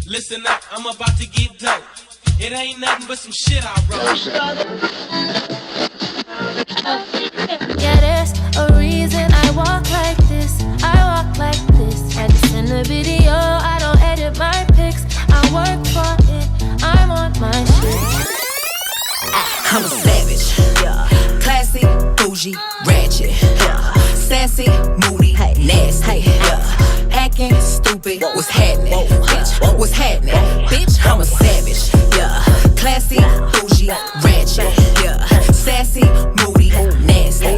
Listen up, I'm about to get dope. It ain't nothing but some shit I wrote. Yeah, there's a reason I walk like this. I walk like this. I just send a video. I don't edit my pics. I work for it. I'm on my shit. I'm a savage, yeah. Classy, bougie, ratchet, yeah. Sassy, moody, nasty, yeah. Acting stupid, what's happening? Bitch, what's happening? Bitch, I'm a savage, yeah. Classy, bougie, ratchet, yeah. Sassy, moody, nasty,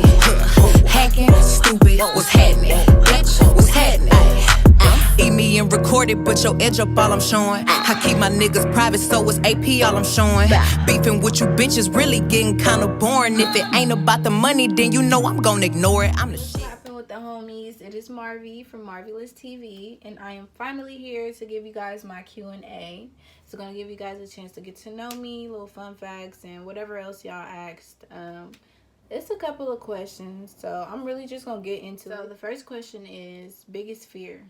hacking, stupid, what's happening? Bitch, what's happening? Eat me and record it, but your edge up all I'm showing. I keep my niggas private, so it's AP all I'm showing. Beefing with you bitches really getting kinda boring. If it ain't about the money, then you know I'm gonna ignore it. I'm the shit. Popping with the homies, it is Marvie from Marvie'lous TV, and I am finally here to give you guys my Q&A. It's gonna give you guys a chance to get to know me, little fun facts, and whatever else y'all asked. It's a couple of questions, so I'm really just gonna get into it. So the first question is biggest fear.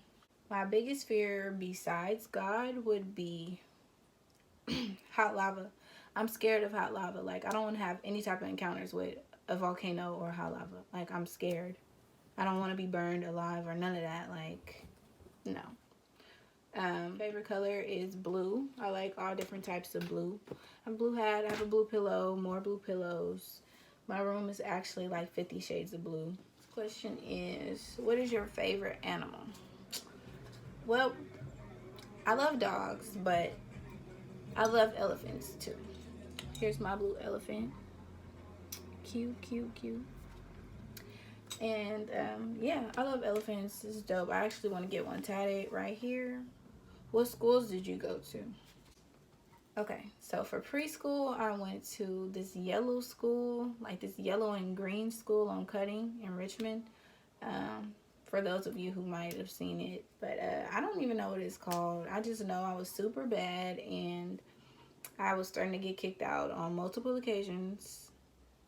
My biggest fear besides God would be hot lava. I'm scared of hot lava. Like, I don't want to have any type of encounters with a volcano or hot lava. Like, I'm scared. I don't want to be burned alive or none of that. Like, no. Favorite color is blue. I like all different types of blue. I have a blue hat. I have a blue pillow. More blue pillows. My room is actually like 50 shades of blue. This question is, what is your favorite animal? Well, I love dogs, but I love elephants too. Here's my blue elephant. Cute, cute, cute. And yeah, I love elephants. This is dope. I actually want to get one tatted right here. What schools did you go to? Okay, so for preschool, I went to this yellow school, like this yellow and green school on Cutting in Richmond. For those of you who might have seen it, but I don't even know what it's called. I just know I was super bad and I was starting to get kicked out on multiple occasions.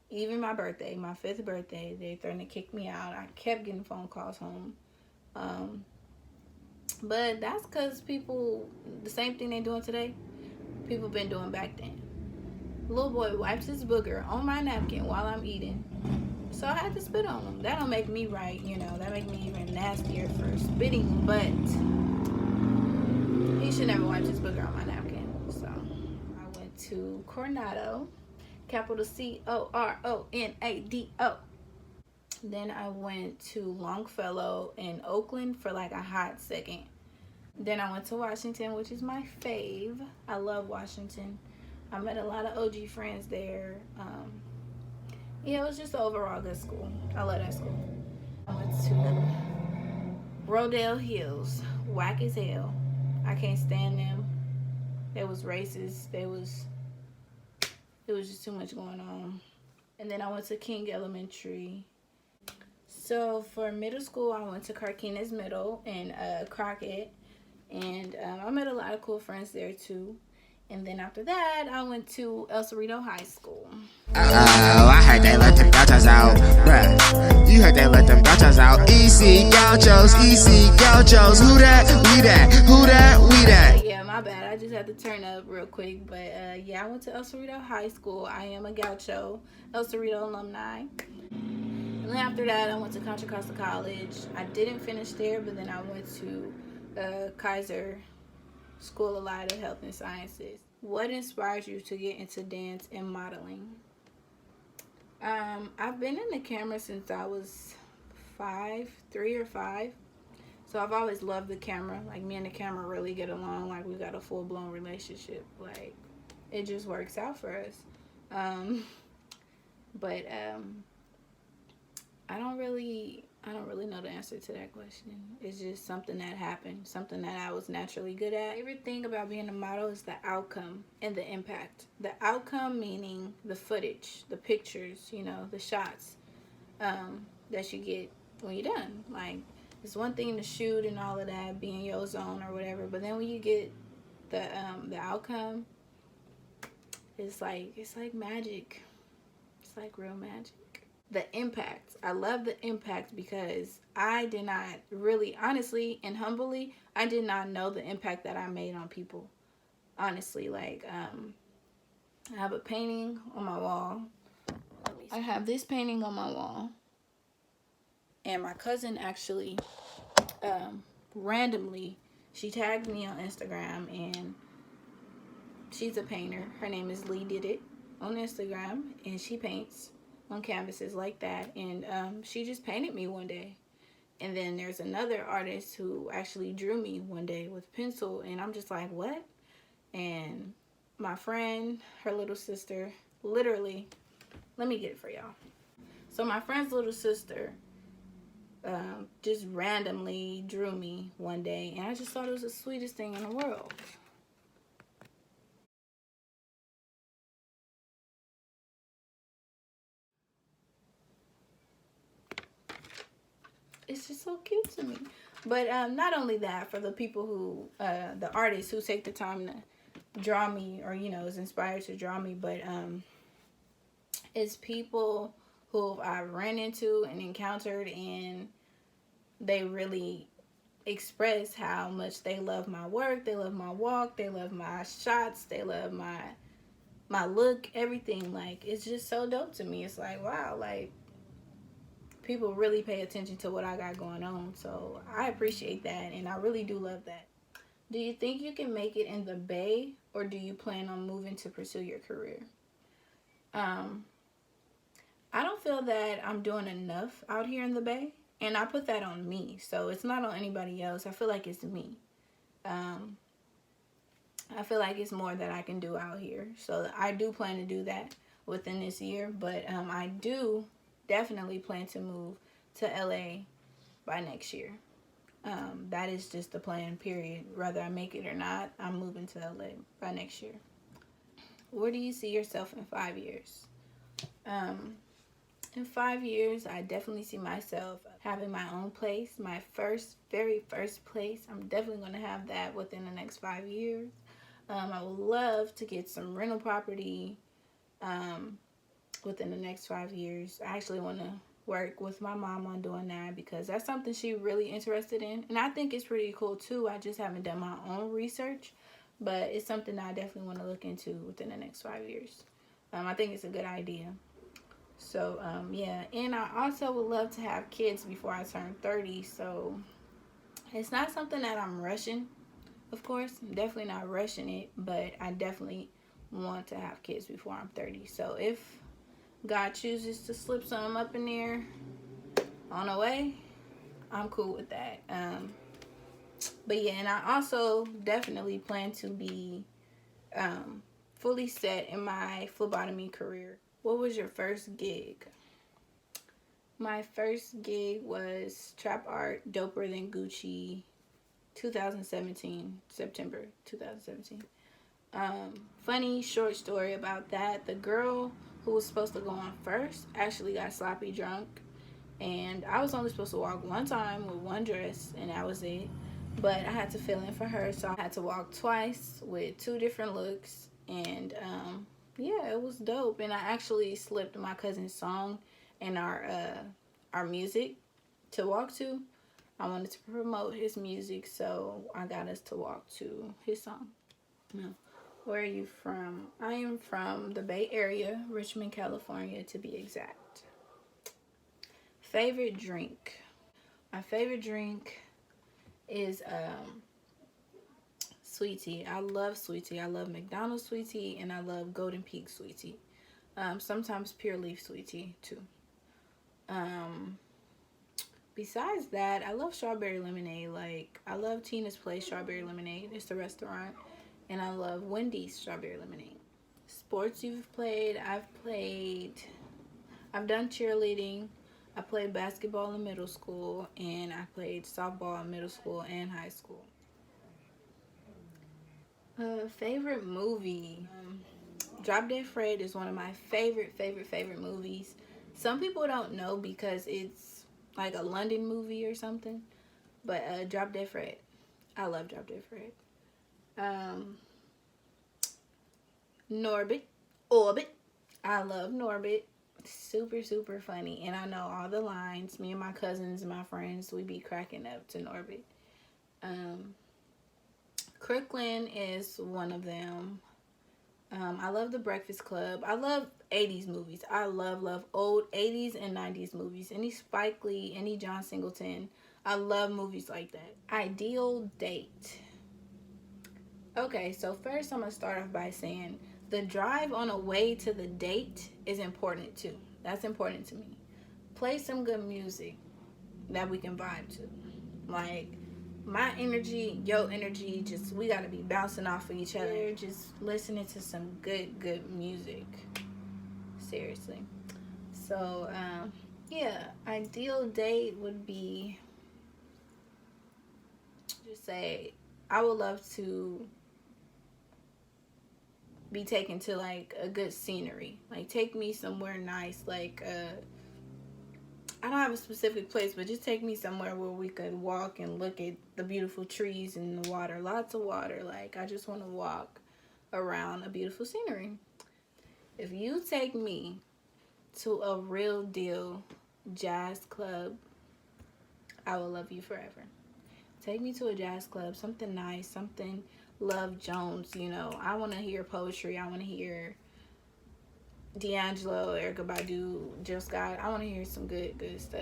Even my birthday, my 5th birthday, they threatened to kick me out. I kept getting phone calls home. But that's because people, the same thing they're doing today, people been doing back then. Little boy wipes his booger on my napkin while I'm eating. So I had to spit on him. That don't make me right, you know. That make me even nastier for spitting, but he should never wipe his booger on my napkin. So I went to Coronado, capital Coronado. Then I went to Longfellow in Oakland for like a hot second. Then I went to Washington, which is my fave. I love Washington. I met a lot of OG friends there. Yeah, it was just an overall good school. I love that school. I went to Rodale Hills. Whack as hell. I can't stand them. They was racist. It was just too much going on. And then I went to King Elementary. So for middle school, I went to Carquinez Middle in Crockett. And I met a lot of cool friends there too. And then after that, I went to El Cerrito High School. I heard they let them gauchos out, bruh. You heard they let them gauchos out. EC gauchos, EC gauchos. Who that? We that. Who that? We that. Yeah, my bad. I just had to turn up real quick. But yeah, I went to El Cerrito High School. I am a gaucho, El Cerrito alumni. And then after that, I went to Contra Costa College. I didn't finish there, but then I went to Kaiser School of Light and Health and Sciences. What inspired you to get into dance and modeling? I've been in the camera since I was 3 or 5. So I've always loved the camera. Like, me and the camera really get along. Like, we got a full-blown relationship. Like, it just works out for us. But I don't really know the answer to that question. It's just something that happened, something that I was naturally good at. Favorite thing about being a model is the outcome and the impact. The outcome meaning the footage, the pictures, you know, the shots that you get when you're done. Like, it's one thing to shoot and all of that, be in your zone or whatever, but then when you get the outcome, it's like magic. It's like real magic. the impact. I love the impact because I did not really, honestly and humbly, I did not know the impact that I made on people. Honestly, like, I have a painting on my wall. I have this painting on my wall. And my cousin actually, randomly, she tagged me on Instagram, and she's a painter. Her name is Lee Did It on Instagram, and she paints on canvases like that. And she just painted me one day. And then there's another artist who actually drew me one day with pencil, and I'm just like, what? And my friend, her little sister, literally, let me get it for y'all. So my friend's little sister just randomly drew me one day, and I just thought it was the sweetest thing in the world. It's just so cute to me. But not only that, for the people who, the artists who take the time to draw me, or, you know, is inspired to draw me, but it's people who I've ran into and encountered, and they really express how much they love my work, they love my walk, they love my shots, they love my look, everything. Like, it's just so dope to me. It's like, wow, like, people really pay attention to what I got going on. So I appreciate that, and I really do love that. Do you think you can make it in the Bay, or do you plan on moving to pursue your career? I don't feel that I'm doing enough out here in the Bay, and I put that on me. So it's not on anybody else. I feel like it's me. I feel like it's more that I can do out here. So I do plan to do that within this year, but I do definitely plan to move to LA by next year. That is just the plan, period. Whether I make it or not, I'm moving to LA by next year. Where do you see yourself in 5 years? In 5 years, I definitely see myself having my own place, my very first place. I'm definitely going to have that within the next 5 years. I would love to get some rental property within the next 5 years. I actually want to work with my mom on doing that, because that's something she's really interested in. And I think it's pretty cool too. I just haven't done my own research, but it's something that I definitely want to look into within the next 5 years. I think it's a good idea. So, yeah. And I also would love to have kids before I turn 30. So it's not something that I'm rushing, of course. I'm definitely not rushing it, but I definitely want to have kids before I'm 30. So if God chooses to slip something up in there on the way, I'm cool with that. But yeah, and I also definitely plan to be fully set in my phlebotomy career. What was your first gig? My first gig was Trap Art, Doper Than Gucci, 2017, September 2017. Funny short story about that. The girl who was supposed to go on first actually got sloppy drunk, and I was only supposed to walk one time with one dress, and that was it. But I had to fill in for her, so I had to walk twice with 2 different looks. And yeah, it was dope. And I actually slipped my cousin's song and our music to walk to. I wanted to promote his music, so I got us to walk to his song. No. Where are you from? I am from the Bay Area, Richmond, California, to be exact. Favorite drink? My favorite drink is sweet tea. I love sweet tea. I love McDonald's sweet tea, and I love Golden Peak sweet tea. Sometimes Pure Leaf sweet tea too. Besides that, I love strawberry lemonade. Like, I love Tina's Place strawberry lemonade. It's the restaurant. And I love Wendy's strawberry lemonade. Sports you've played? I've done cheerleading. I played basketball in middle school, and I played softball in middle school and high school. Favorite movie? Drop Dead Fred is one of my favorite movies. Some people don't know because it's like a London movie or something. But Drop Dead Fred. I love Drop Dead Fred. Norbit. Orbit. I love Norbit. Super, super funny. And I know all the lines. Me and my cousins and my friends, we be cracking up to Norbit. Crooklyn is one of them. I love The Breakfast Club. I love 80s movies. I love old 80s and 90s movies. Any Spike Lee, any John Singleton. I love movies like that. Ideal date. Okay, so first I'm going to start off by saying the drive on the way to the date is important too. That's important to me. Play some good music that we can vibe to. Like, my energy, your energy, just we gotta be bouncing off of each other. Just listening to some good music. Seriously. So, yeah, ideal date would be, just say, I would love to be taken to like a good scenery. Like, take me somewhere nice, like I don't have a specific place, but just take me somewhere where we could walk and look at the beautiful trees and the water. Lots of water. Like, I just want to walk around a beautiful scenery. If you take me to a real deal jazz club, I will love you forever. Take me to a jazz club, something nice, something Love Jones, you know. I want to hear poetry. I want to hear D'Angelo, Erykah Badu, Jill Scott. I want to hear some good stuff.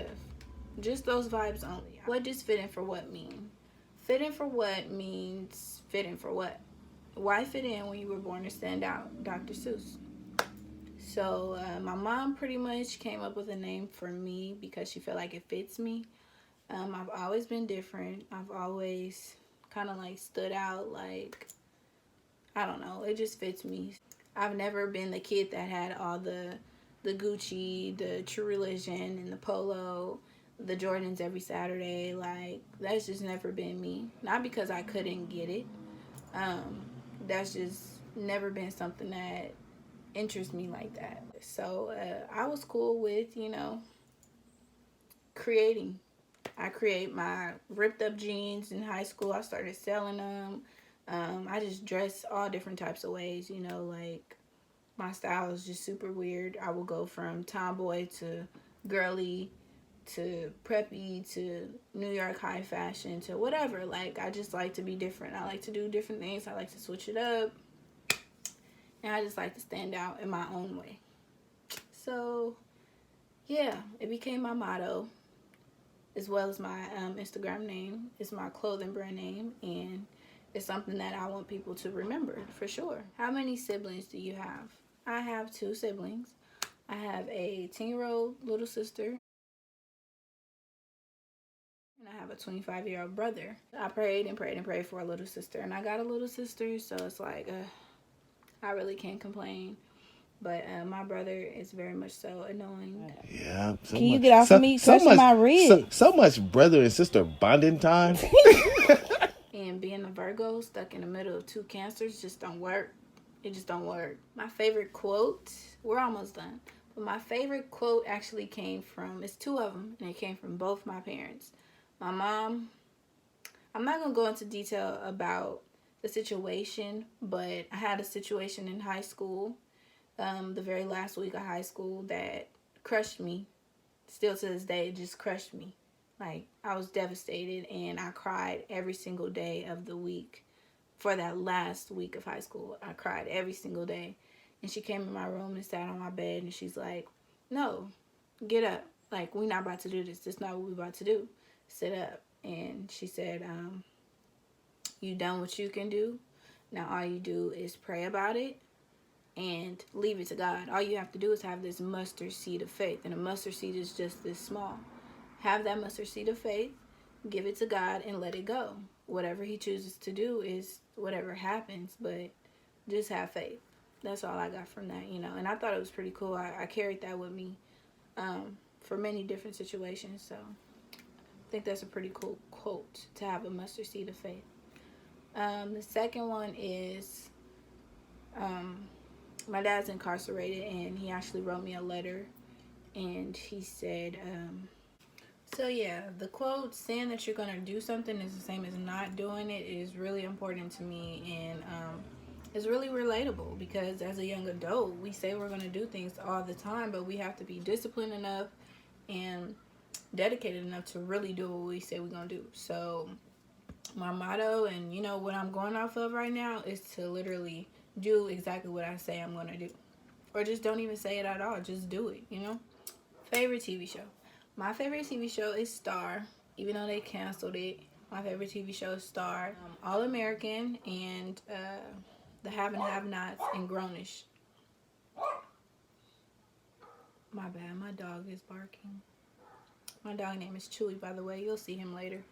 Just those vibes only. What does fit in for what mean? Fit in for what means fit in for what? Why fit in when you were born to stand out? Dr. Seuss. So my mom pretty much came up with a name for me because she felt like it fits me. I've always been different. I've always kind of like stood out. Like, I don't know. It just fits me. I've never been the kid that had all the Gucci, the True Religion, and the Polo, the Jordans every Saturday. Like, that's just never been me. Not because I couldn't get it. That's just never been something that interests me like that. So I was cool with, you know, creating. I create my ripped up jeans in high school. I started selling them. I just dress all different types of ways, you know, like my style is just super weird. I will go from tomboy to girly to preppy to New York high fashion to whatever. Like, I just like to be different. I like to do different things. I like to switch it up. And I just like to stand out in my own way. So, yeah, it became my motto, as well as my Instagram name. It's my clothing brand name, and it's something that I want people to remember for sure. How many siblings do you have? I have 2 siblings. I have a 10-year-old little sister, and I have a 25-year-old brother. I prayed and prayed and prayed for a little sister, and I got a little sister, so it's like, I really can't complain. But my brother is very much so annoying. Yeah. Can you get off of me? Touching my rib. So much brother and sister bonding time. And being a Virgo stuck in the middle of 2 cancers just don't work. It just don't work. My favorite quote, we're almost done. But my favorite quote actually came from, it's 2 of them, and it came from both my parents. My mom, I'm not going to go into detail about the situation, but I had a situation in high school, the very last week of high school, that crushed me. Still to this day, it just crushed me. Like, I was devastated, and I cried every single day of the week. For that last week of high school, I cried every single day. And she came in my room and sat on my bed, and she's like, no, get up. Like, we're not about to do this. This is not what we're about to do. Sit up. And she said, you done what you can do. Now all you do is pray about it and leave it to God. All you have to do is have this mustard seed of faith. And a mustard seed is just this small. Have that mustard seed of faith, give it to God, and let it go. Whatever he chooses to do is whatever happens, but just have faith. That's all I got from that, you know. And I thought it was pretty cool. I carried that with me for many different situations. So I think that's a pretty cool quote, to have a mustard seed of faith. The second one is, my dad's incarcerated, and he actually wrote me a letter, and he said, so yeah, the quote, saying that you're going to do something is the same as not doing it, is really important to me. And it's really relatable because as a young adult, we say we're going to do things all the time, but we have to be disciplined enough and dedicated enough to really do what we say we're going to do. So my motto, and you know what I'm going off of right now, is to literally do exactly what I say I'm going to do. Or just don't even say it at all. Just do it, you know? Favorite TV show. My favorite TV show is Star. Even though they canceled it, my favorite TV show is Star. All American and The Have and Have Nots and Grownish. My bad, my dog is barking. My dog name is Chewy, by the way. You'll see him later.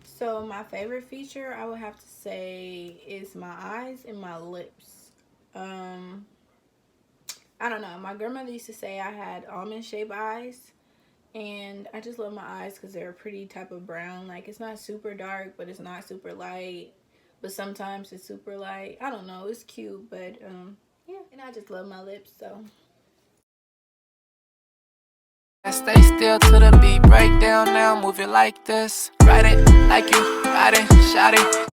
So my favorite feature, I would have to say, is my eyes and my lips. I don't know. My grandmother used to say I had almond-shaped eyes. And I just love my eyes because they're a pretty type of brown. Like, it's not super dark, but it's not super light. But sometimes it's super light. I don't know. It's cute, but, yeah. And I just love my lips, so. Stay still to the beat, break down now, move it like this. Ride it like you ride it, shout it.